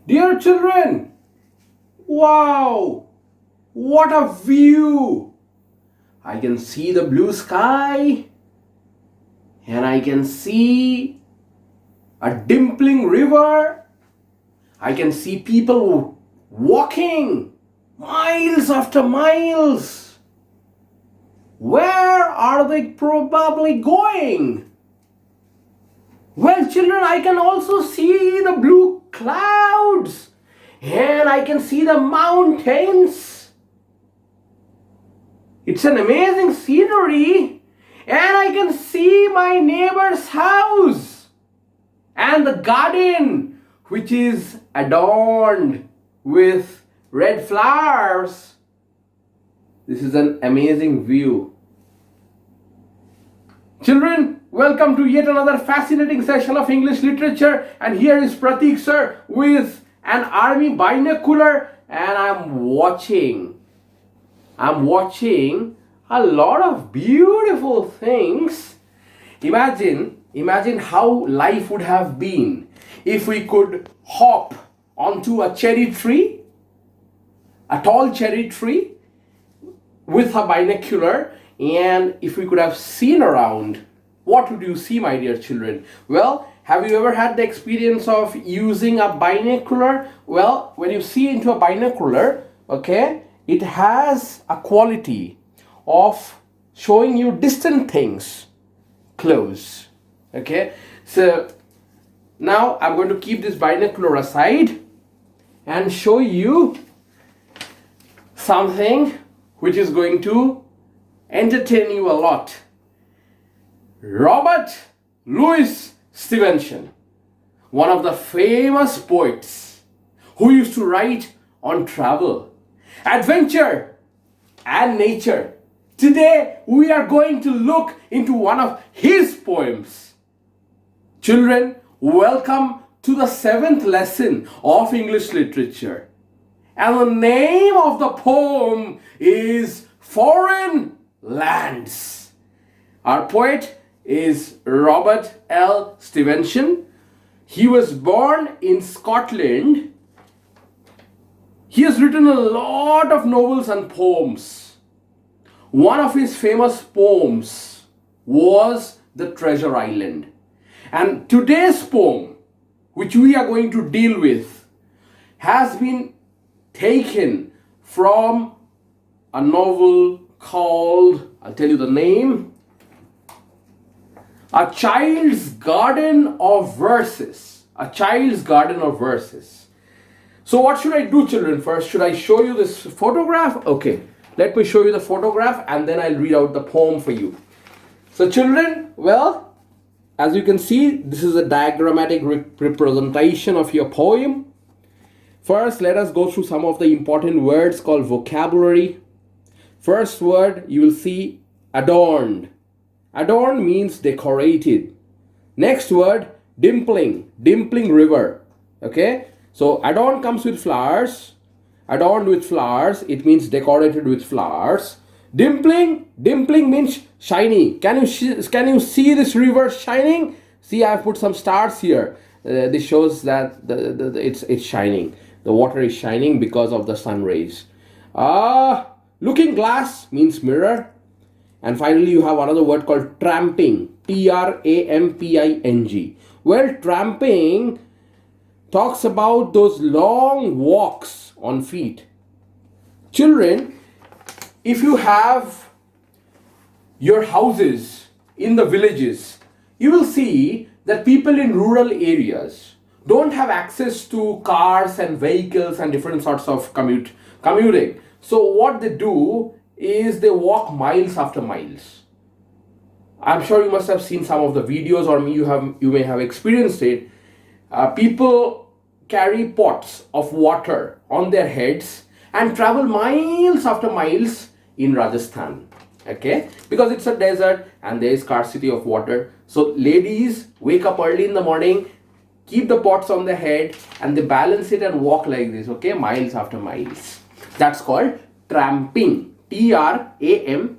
Dear children, wow, what a view! I can see the blue sky and I can see a dimpling river. I can see people walking miles after miles. Where are they probably going? Well, children, I can also see the blue clouds and I can see the mountains. It's an amazing scenery, and I can see my neighbor's house and the garden, which is adorned with red flowers. This is an amazing view. Children, welcome to yet another fascinating session of English literature, and here is Pratik sir with an army binocular, and I'm watching a lot of beautiful things. Imagine how life would have been if we could hop onto a cherry tree, a tall cherry tree, with a binocular, and if we could have seen around. What would you see, my dear children? Well, have you ever had the experience of using a binocular? Well, when you see into a binocular, okay, it has a quality of showing you distant things close. Okay, so now I'm going to keep this binocular aside and show you something which is going to entertain you a lot. Robert Louis Stevenson, one of the famous poets who used to write on travel, adventure, and nature. Today we are going to look into one of his poems. Children, welcome to the 7th lesson of English literature. And the name of the poem is Foreign Lands. Our poet is Robert L. Stevenson. He was born in Scotland. He has written a lot of novels and poems. One of his famous poems was The Treasure Island. And today's poem, which we are going to deal with, has been taken from a novel called, I'll tell you the name, A Child's Garden of Verses. A Child's Garden of Verses. So what should I do, children? First, should I show you this photograph? Okay, let me show you the photograph and then I'll read out the poem for you. So children, well, as you can see, this is a diagrammatic representation of your poem. First, let us go through some of the important words called vocabulary. First word, you will see adorned. Adorned means decorated. Next word, dimpling, dimpling river. Okay, so adorned comes with flowers. Adorned with flowers, it means decorated with flowers. Dimpling, dimpling means shiny. Can you see this river shining? See, I've put some stars here. This shows that it's shining. The water is shining because of the sun rays. Looking glass means mirror. And finally, you have another word called tramping. Tramping. Well, tramping talks about those long walks on feet. Children, if you have your houses in the villages, you will see that people in rural areas don't have access to cars and vehicles and different sorts of commuting. So what they do is they walk miles after miles. I'm sure you must have seen some of the videos, or you may have experienced it. People carry pots of water on their heads and travel miles after miles in Rajasthan. Okay, because it's a desert and there is scarcity of water. So ladies wake up early in the morning, keep the pots on their head, and they balance it and walk like this, okay, miles after miles. That's called tramping. Tramping.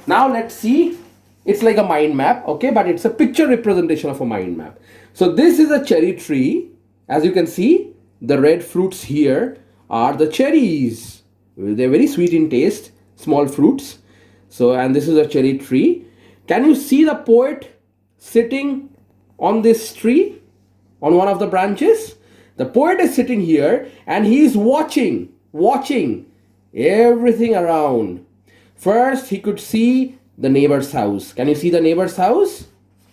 Now let's see. It's like a mind map, okay, but it's a picture representation of a mind map. So this is a cherry tree, as you can see, the red fruits here are the cherries. They're very sweet in taste, small fruits. So, and this is a cherry tree. Can you see the poet sitting on this tree, on one of the branches? The poet is sitting here and he is watching everything around. First, he could see the neighbor's house. Can you see the neighbor's house?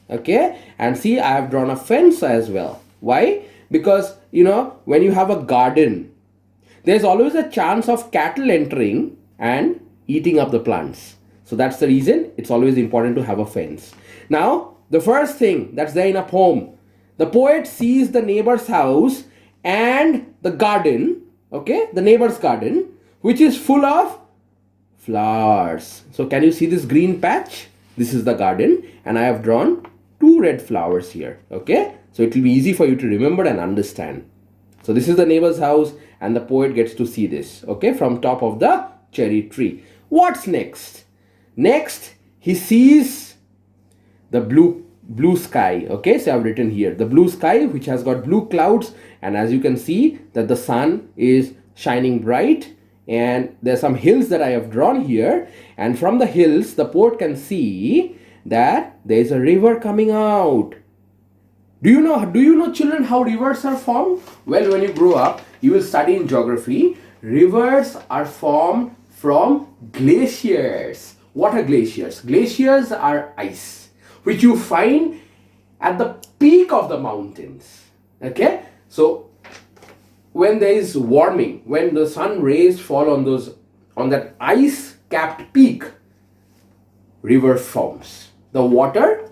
Okay, and see, I have drawn a fence as well. Why? Because, you know, when you have a garden, there's always a chance of cattle entering and eating up the plants. So that's the reason it's always important to have a fence. Now, the first thing that's there in a poem, the poet sees the neighbor's house and the garden, okay, the neighbor's garden, which is full of flowers. So can you see this green patch? This is the garden, and I have drawn 2 red flowers here, okay? So it will be easy for you to remember and understand. So this is the neighbor's house, and the poet gets to see this, okay, from top of the cherry tree. What's next? Next, he sees the blue sky, okay? So I've written here the blue sky, which has got blue clouds, and as you can see that the sun is shining bright, and there's some hills that I have drawn here, and from the hills the poet can see that there is a river coming out. Do you know children how rivers are formed? Well, when you grow up, you will study in geography. Rivers are formed from glaciers. What are glaciers? Glaciers are ice, which you find at the peak of the mountains. Okay? So when there is warming, when the sun rays fall on that ice capped peak, river forms. The water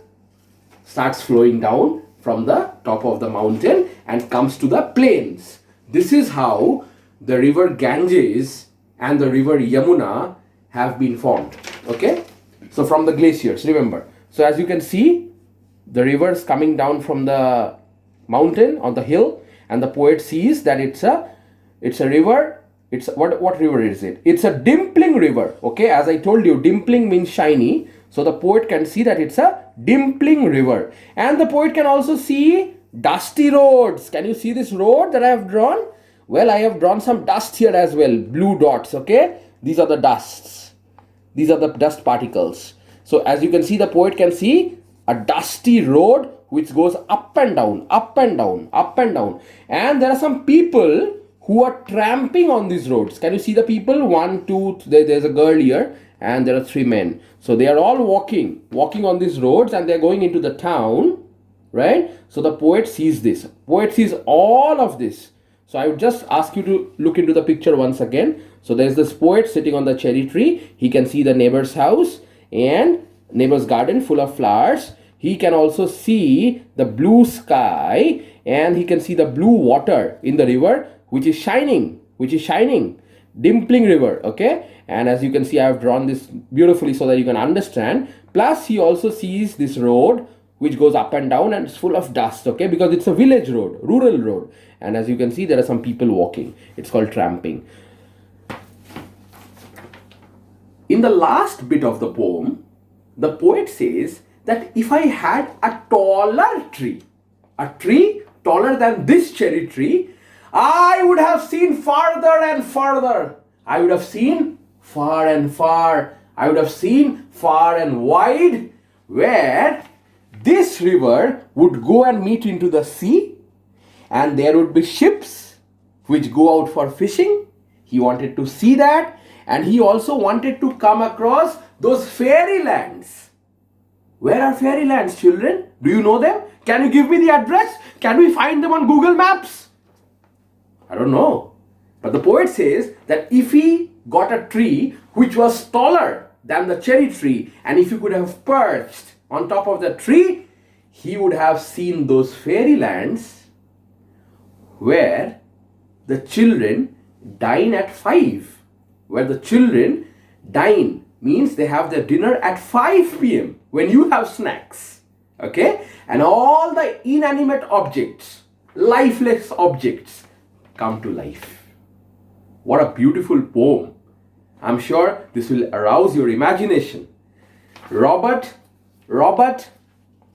starts flowing down from the top of the mountain and comes to the plains. This is how the river Ganges and the river Yamuna have been formed. Okay? So from the glaciers, remember. So as you can see, the rivers coming down from the mountain on the hill, and the poet sees that it's a river. It's what river is it? It's a dimpling river. Okay, as I told you, dimpling means shiny. So the poet can see that it's a dimpling river, and the poet can also see dusty roads. Can you see this road that I have drawn? Well, I have drawn some dust here as well, blue dots. Okay, these are the dusts. These are the dust particles. So as you can see, the poet can see a dusty road which goes up and down, up and down, up and down. And there are some people who are tramping on these roads. Can you see the people? 1, 2, there's a girl here, and there are 3 men. So they are all walking on these roads, and they're going into the town, right? So the poet sees this. Poet sees all of this. So I would just ask you to look into the picture once again. So there's this poet sitting on the cherry tree. He can see the neighbor's house and neighbor's garden full of flowers. He can also see the blue sky, and he can see the blue water in the river, which is shining, dimpling river. Okay, and as you can see, I have drawn this beautifully so that you can understand. Plus he also sees this road which goes up and down, and it's full of dust, okay, because it's a village road, rural road. And as you can see, there are some people walking. It's called tramping. In the last bit of the poem, the poet says that if I had a taller tree, a tree taller than this cherry tree, I would have seen farther and farther. I would have seen far and far. I would have seen far and wide, where this river would go and meet into the sea, and there would be ships which go out for fishing. He wanted to see that, and he also wanted to come across those fairy lands. Where are fairy lands, children? Do you know them? Can you give me the address? Can we find them on Google Maps? I don't know. But the poet says that if he got a tree which was taller than the cherry tree, and if he could have perched on top of the tree, he would have seen those fairy lands where the children dine at 5. Where the children dine means they have their dinner at 5 p.m. when you have snacks. Okay? And all the inanimate objects, lifeless objects, come to life. What a beautiful poem. I'm sure this will arouse your imagination. Robert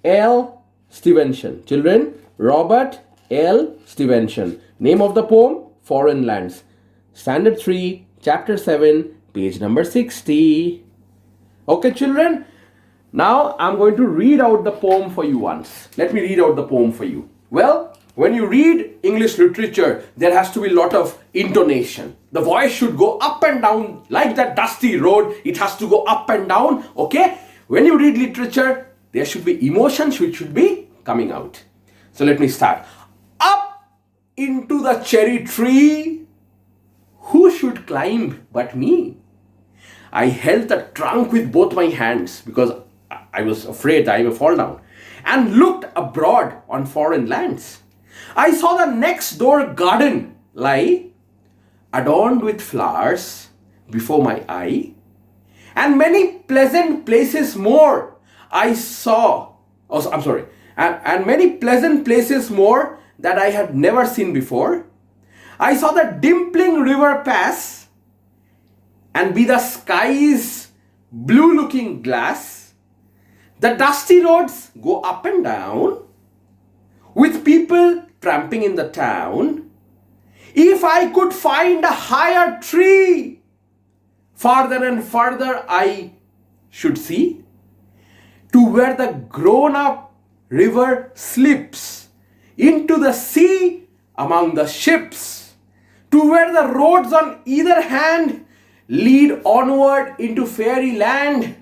L. Stevenson. Children, Robert L. Stevenson. Name of the poem, Foreign Lands. Standard 3, Chapter 7, page number 60. Okay, children. Now I'm going to read out the poem for you once. Let me read out the poem for you. Well, when you read English literature, there has to be a lot of intonation. The voice should go up and down like that dusty road. It has to go up and down. Okay? When you read literature, there should be emotions which should be coming out. So let me start. Up into the cherry tree, who should climb but me? I held the trunk with both my hands because I was afraid I would fall down, and looked abroad on foreign lands. I saw the next door garden lie, adorned with flowers before my eye, and many pleasant places more I saw. Oh, I'm sorry. And many pleasant places more that I had never seen before. I saw the dimpling river pass, and be the sky's blue looking glass. The dusty roads go up and down, with people tramping in the town. If I could find a higher tree, farther and farther I should see, to where the grown up river slips into the sea among the ships, to where the roads on either hand lead onward into fairyland,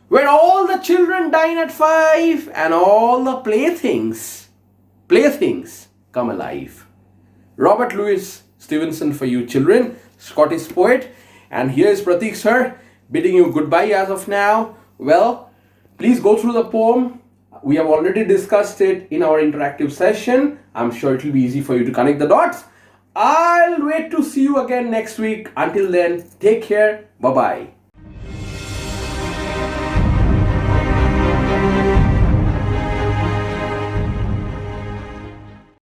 where all the children dine at 5 and all the playthings come alive. Robert Louis Stevenson for you children, Scottish poet. And here is Pratik sir bidding you goodbye as of now. Well, please go through the poem. We have already discussed it in our interactive session. I'm sure it will be easy for you to connect the dots. I'll wait to see you again next week. Until then, take care. Bye-bye.